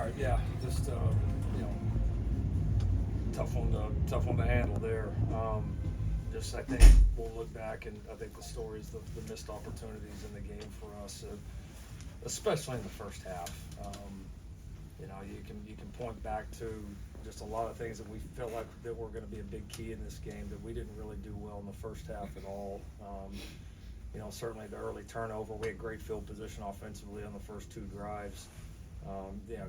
right. Yeah, just tough one to handle there. Just I think we'll look back, and I think the stories, the missed opportunities in the game for us, especially in the first half. You can point back to just a lot of things that we felt like that were going to be a big key in this game that we didn't really do well in the first half at all. Certainly the early turnover, we had great field position offensively on the first two drives.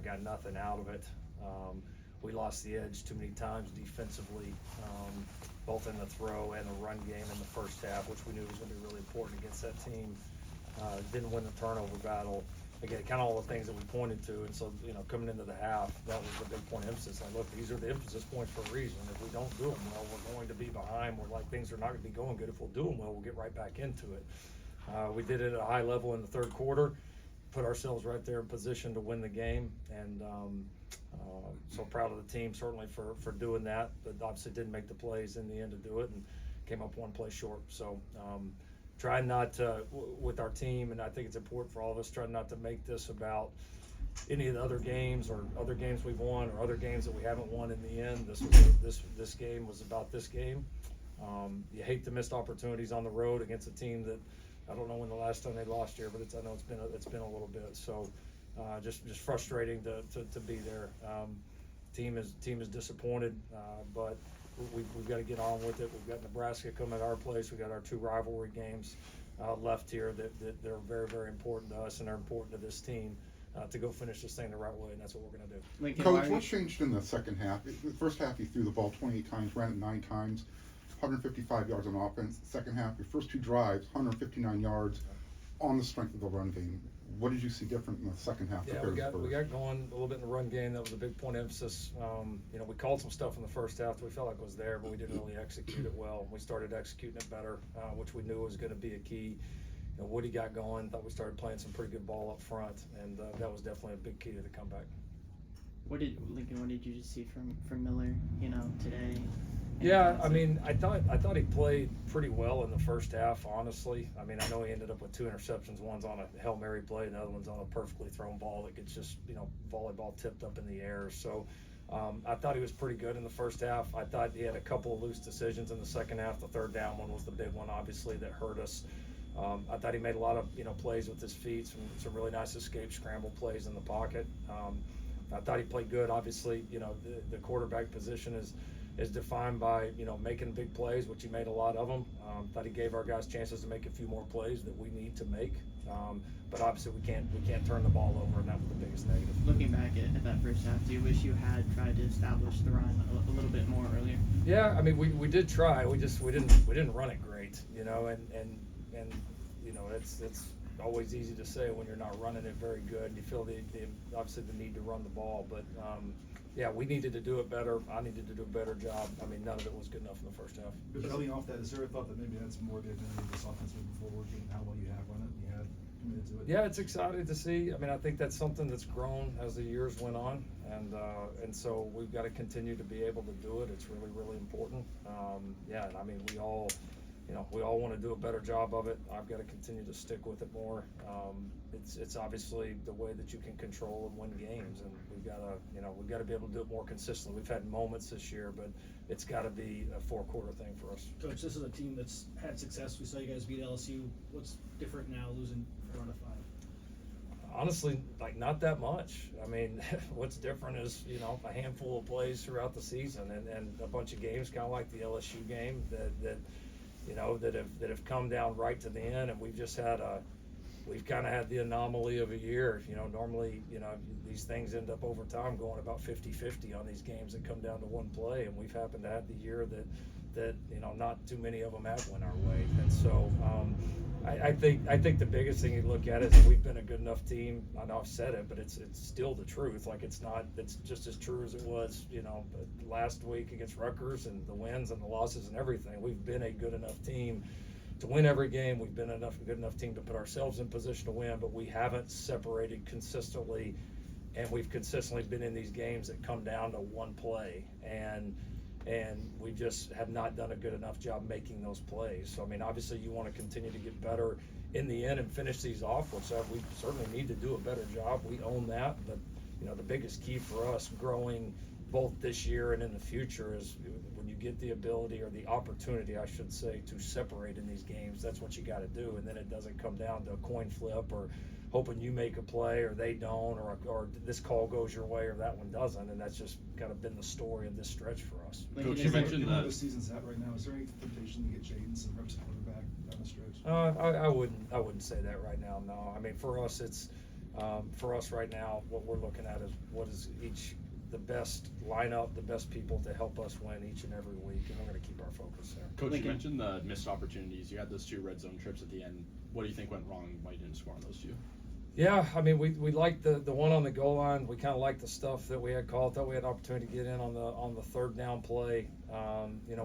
Got nothing out of it. We lost the edge too many times defensively, both in the throw and the run game in the first half, which we knew was going to be really important against that team. Didn't win the turnover battle. Again, kind of all the things that we pointed to, and so coming into the half, that was the big point of emphasis. Like, look, these are the emphasis points for a reason. If we don't do them well, we're going to be behind. We're like, things are not going to be going good. If we'll do them well, we'll get right back into it. We did it at a high level in the third quarter, put ourselves right there in position to win the game, and so proud of the team certainly for doing that, but obviously didn't make the plays in the end to do it and came up one play short. So try not to, with our team, and I think it's important for all of us, try not to make this about any of the other games or other games we've won or other games that we haven't won in the end. This game was about this game. You hate the missed opportunities on the road against a team that I don't know when the last time they lost here, but I know it's been a little bit. So just frustrating to be there. Team is disappointed, but we've got to get on with it. We've got Nebraska coming at our place. We've got our two rivalry games left here that they're very, very important to us and they're important to this team to go finish this thing the right way, and that's what we're going to do. Lincoln, Coach, what changed in the second half? The first half, you threw the ball 28 times, ran it 9 times, 155 yards on offense. Second half, your first two drives, 159 yards on the strength of the run game. What did you see different in the second half? Yeah, we got going a little bit in the run game. That was a big point of emphasis. We called some stuff in the first half that we felt like was there, but we didn't really execute it well. We started executing it better, which we knew was going to be a key. Woody got going. Thought we started playing some pretty good ball up front, and that was definitely a big key to the comeback. What did you just see from Miller, today? Yeah, I thought he played pretty well in the first half, honestly. I know he ended up with 2 interceptions. One's on a Hail Mary play, and the other one's on a perfectly thrown ball that gets just, volleyball tipped up in the air. So I thought he was pretty good in the first half. I thought he had a couple of loose decisions in the second half. The third down one was the big one, obviously, that hurt us. I thought he made a lot of, plays with his feet, some really nice escape scramble plays in the pocket. I thought he played good. Obviously, the quarterback position is defined by making big plays, which he made a lot of them. Thought he gave our guys chances to make a few more plays that we need to make, but obviously we can't turn the ball over, and that was the biggest negative. Looking back at that first half, do you wish you had tried to establish the run a little bit more earlier? Yeah, we did try. We didn't run it great, and it's always easy to say when you're not running it very good. You feel obviously the need to run the ball, but yeah, we needed to do it better. I needed to do a better job. None of it was good enough in the first half. But building off that, is there a thought that maybe that's more the identity of this offense moving forward, given how well you have run it and you have committed to it? Yeah, it's exciting to see. I think that's something that's grown as the years went on, and so we've got to continue to be able to do it. It's really, really important. We all want to do a better job of it. I've got to continue to stick with it more. It's obviously the way that you can control and win games, and we've got to be able to do it more consistently. We've had moments this year, but it's got to be a 4-quarter thing for us. Coach, this is a team that's had success. We saw you guys beat LSU. What's different now, losing 4 out of 5? Honestly, not that much. What's different is, a handful of plays throughout the season and a bunch of games, kind of like the LSU game that have come down right to the end, and we've kind of had the anomaly of a year. Normally, these things end up over time going about 50-50 on these games that come down to one play, and we've happened to have the year that not too many of them have went our way. And so I think the biggest thing you look at is that we've been a good enough team. I know I've said it, but it's still the truth. It's just as true as it was, last week against Rutgers, and the wins and the losses and everything. We've been a good enough team to win every game. We've been a good enough team to put ourselves in position to win, but we haven't separated consistently, and we've consistently been in these games that come down to one play, and we just have not done a good enough job making those plays. So obviously you want to continue to get better in the end and finish these off, which we certainly need to do a better job. We own that, but the biggest key for us growing both this year and in the future is when you get the ability or the opportunity, I should say, to separate in these games, that's what you got to do. And then it doesn't come down to a coin flip or hoping you make a play or they don't, or this call goes your way or that one doesn't. And that's just kind of been the story of this stretch for us. Lincoln, Coach, is you there- mentioned Where that. the season's at right now, is there any temptation to get Jaden some reps at quarterback down the stretch? I wouldn't say that right now. No, I mean for us it's for us right now. What we're looking at is what is the best lineup, the best people to help us win each and every week, and we're going to keep our focus there. Coach, Lincoln. you mentioned the missed opportunities. You had those 2 red zone trips at the end. What do you think went wrong? Why you didn't score on those 2? Yeah, I mean we liked the one on the goal line. We kind of liked the stuff that we had called. Thought we had an opportunity to get in on the 3rd down play.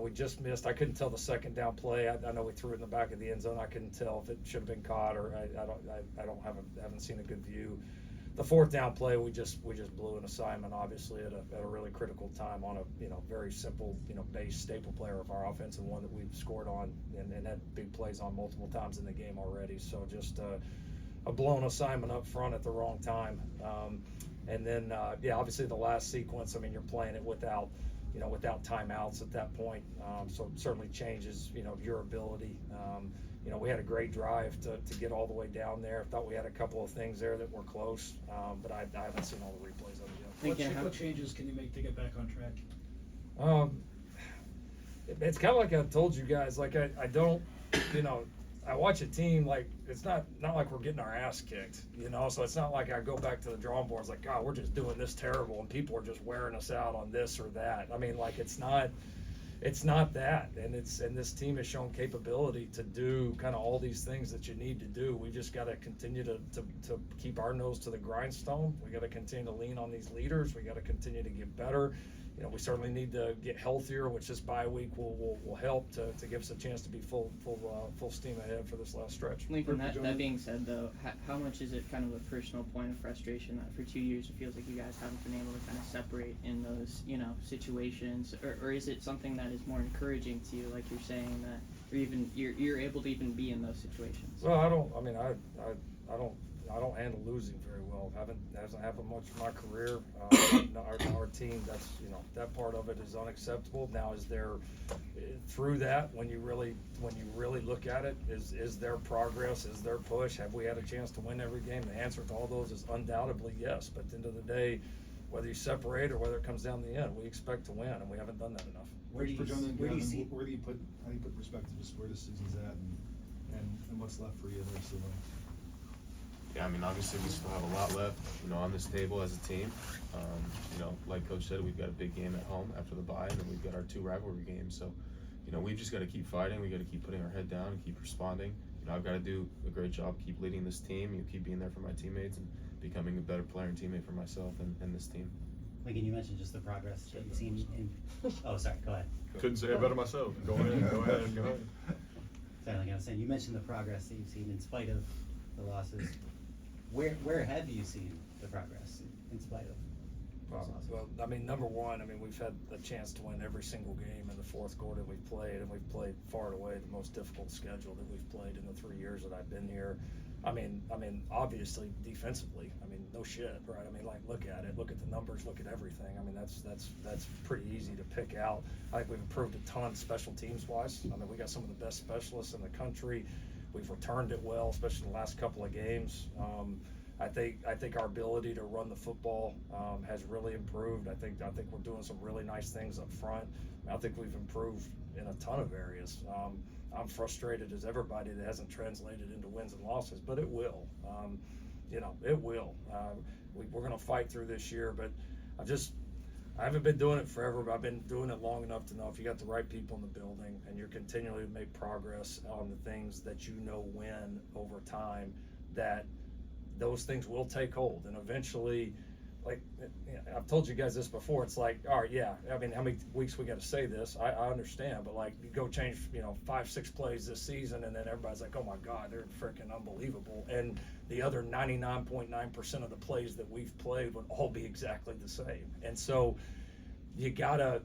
We just missed. I couldn't tell the 2nd down play. I know we threw it in the back of the end zone. I couldn't tell if it should have been caught or I haven't seen a good view. The 4th down play, we just blew an assignment, obviously at a really critical time on a very simple base staple player of our offense and one that we've scored on and had big plays on multiple times in the game already. So just a blown assignment up front at the wrong time, and then obviously the last sequence. I mean, you're playing it without timeouts at that point, so it certainly changes your ability. We had a great drive to get all the way down there. Thought we had a couple of things there that were close, but I haven't seen all the replays of it yet. Lincoln, What changes can you make to get back on track? It's kind of like I told you guys. Like I don't, I watch a team like it's not like we're getting our ass kicked, So it's not like I go back to the drawing board. It's like, God, we're just doing this terrible, and people are just wearing us out on this or that. I mean, like it's not that, and this team has shown capability to do kind of all these things that you need to do. We just got to continue to keep our nose to the grindstone. We got to continue to lean on these leaders. We got to continue to get better. We certainly need to get healthier, which this bye week will help to give us a chance to be full steam ahead for this last stretch. Lincoln, that being said, though, how much is it kind of a personal point of frustration that for 2 years it feels like you guys haven't been able to kind of separate in those, situations, or is it something that is more encouraging to you, like you're saying that, or even you're able to even be in those situations? Well, I don't handle losing very well. Hasn't happened much in my career. Our team, that's that part of it is unacceptable. Now, is there through that when you really look at it, is there progress? Is there push? Have we had a chance to win every game? The answer to all those is undoubtedly yes. But at the end of the day, whether you separate or whether it comes down to the end, we expect to win, and we haven't done that enough. Where do you put how do you put perspective just where the season's at and what's left for you there, so Yeah, I mean, obviously we still have a lot left, on this table as a team. Like Coach said, we've got a big game at home after the bye, and then we've got our 2 rivalry games. So, we've just got to keep fighting. We got to keep putting our head down and keep responding. I've got to do a great job, keep leading this team, keep being there for my teammates and becoming a better player and teammate for myself and this team. Lincoln, you mentioned just the progress that you've seen in. Oh, sorry. Go ahead. Couldn't say it better myself. Go ahead. Go ahead. Sorry, like I was saying, you mentioned the progress that you've seen in spite of the losses. Where have you seen the progress in spite of those losses? Well, I mean, number one, we've had a chance to win every single game in the 4th quarter we've played, and we've played far and away the most difficult schedule that we've played in the 3 years that I've been here. Obviously defensively, no shit, right? Look at it, look at the numbers, look at everything. That's pretty easy to pick out. I think we've improved a ton special teams wise. We got some of the best specialists in the country. We've returned it well, especially in the last couple of games. I think our ability to run the football has really improved. I think we're doing some really nice things up front. I think we've improved in a ton of areas. I'm frustrated as everybody that hasn't translated into wins and losses, but it will. It will. We're going to fight through this year, but I haven't been doing it forever, but I've been doing it long enough to know if you got the right people in the building and you're continually to make progress on the things that win over time, that those things will take hold. And eventually, I've told you guys this before, it's like, all right, yeah, how many weeks we got to say this? I understand, but you go change, 5-6 plays this season, and then everybody's like, oh my God, they're freaking unbelievable. And the other 99.9% of the plays that we've played would all be exactly the same. And so you gotta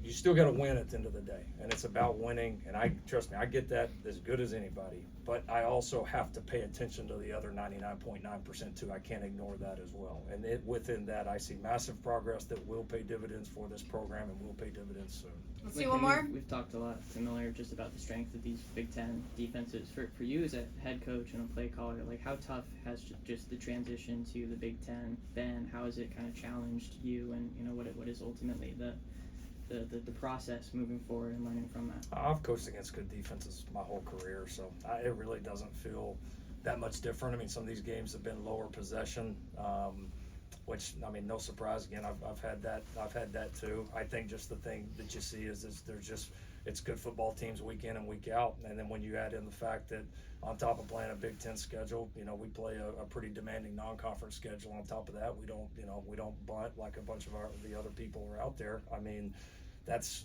you still got to win at the end of the day, and it's about winning. And trust me, I get that as good as anybody. But I also have to pay attention to the other 99.9% too. I can't ignore that as well. And within that, I see massive progress that will pay dividends for this program and will pay dividends soon. Let's do one more. We've talked a lot, Miller, just about the strength of these Big Ten defenses. For you as a head coach and a play caller, like how tough has just the transition to the Big Ten been? How has it kind of challenged you, and you know what is ultimately the process moving forward and learning from that? I've coached against good defenses my whole career, so it really doesn't feel that much different. I mean, some of these games have been lower possession, which, I mean, no surprise. Again, I've had that too. I think just the thing that you see is it's good football teams week in and week out, and then when you add in the fact that on top of playing a Big Ten schedule, you know, we play a pretty demanding non-conference schedule. On top of that, we don't bunt like a bunch of the other people are out there. I mean, it's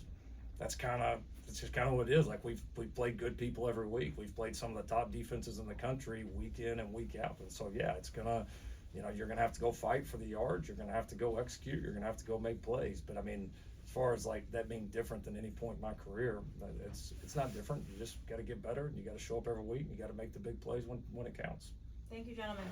just kind of what it is. Like we've played good people every week. We've played some of the top defenses in the country week in and week out. And so yeah, it's gonna, you know, you're gonna have to go fight for the yards. You're gonna have to go execute. You're gonna have to go make plays. But I mean, as far as like that being different than any point in my career, it's not different. You just got to get better, and you got to show up every week, and you got to make the big plays when it counts. Thank you, gentlemen.